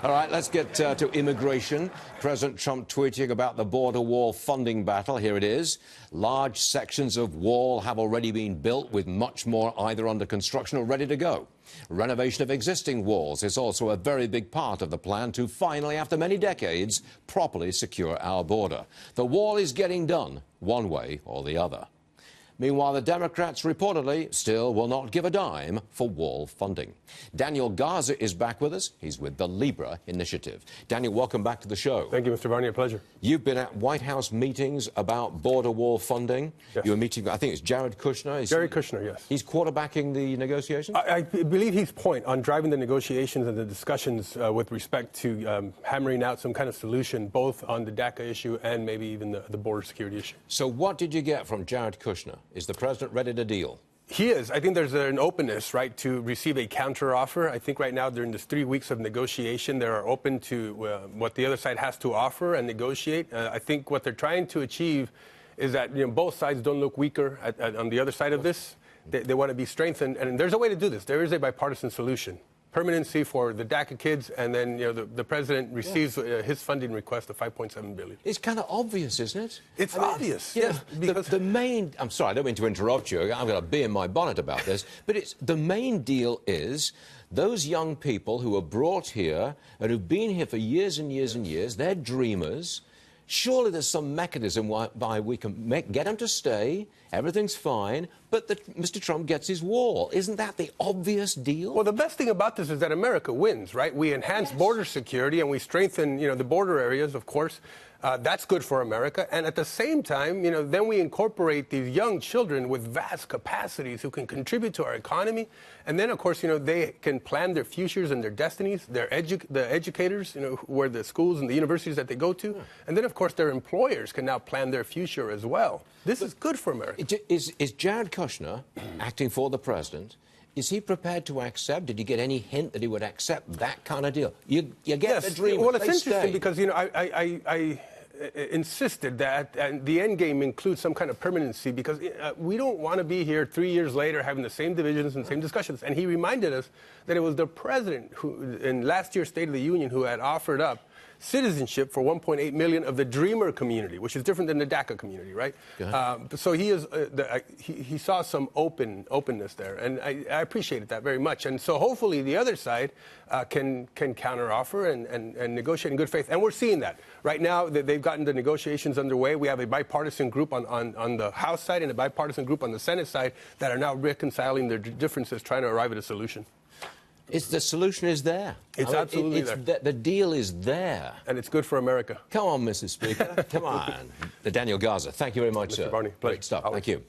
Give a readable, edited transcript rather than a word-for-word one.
All right, let's get to immigration. President Trump tweeting about the border wall funding battle. Here it is. Large sections of wall have already been built, with much more either under construction or ready to go. Renovation of existing walls is also a very big part of the plan to finally, after many decades, properly secure our border. The wall is getting done, one way or the other. Meanwhile, the Democrats reportedly still will not give a dime for wall funding. Daniel Garza is back with us. He's with the LIBRE initiative. Daniel, welcome back to the show. Thank you, Mr. Barney. A pleasure. You've been at White House meetings about border wall funding. Yes. You were meeting, I think it's Jared Kushner. Jared Kushner, yes. He's quarterbacking the negotiations? I believe he's point on driving the negotiations and the discussions with respect to hammering out some kind of solution, both on the DACA issue and maybe even the border security issue. So what did you get from Jared Kushner? Is the president ready to deal? He is. I think there's an openness, right, to receive a counteroffer. I think right now, during this 3 weeks of negotiation, they are open to what the other side has to offer and negotiate. I think what they're trying to achieve is that both sides don't look weaker on the other side of this. They want to be strengthened, and there's a way to do this. There is a bipartisan solution. Permanency for the DACA kids, and then the president receives his funding request of $5.7 billion. It's kind of obvious, isn't it? It's obvious. Yes, because the main. I'm sorry, I don't mean to interrupt you. I've got a bee in my bonnet about this, but the main deal is those young people who are brought here and who've been here for years and years and years. They're dreamers. Surely there's some mechanism whereby we can get them to stay, everything's fine, but Mr. Trump gets his wall. Isn't that the obvious deal? Well, the best thing about this is that America wins, right? We enhance border security and we strengthen, the border areas, of course. That's good for America. And at the same time, then we incorporate these young children with vast capacities who can contribute to our economy. And then, of course, they can plan their futures and their destinies. The educators, where the schools and the universities that they go to. Yeah. And then, of course, their employers can now plan their future as well. This is good for America. Is Jared Kushner, acting for the president, is he prepared to accept? Did you get any hint that he would accept that kind of deal? You get the dream. Well, it's interesting because, I insisted that the end game includes some kind of permanency, because we don't want to be here 3 years later having the same divisions and same discussions. And he reminded us that it was the president who, in last year's State of the Union, who had offered up citizenship for 1.8 million of the Dreamer community, which is different than the DACA community, right? So he is he saw some openness there, and I appreciated that very much. And so hopefully the other side can counteroffer and negotiate in good faith, and we're seeing that right now. They've gotten the negotiations underway. We have a bipartisan group on the House side and a bipartisan group on the Senate side that are now reconciling their differences, trying to arrive at a solution. The solution is there. It's absolutely there. The deal is there. And it's good for America. Come on, Mrs. Speaker. Come on. Daniel Garza, thank you very much, Mr. Barney, great stuff. Thank you.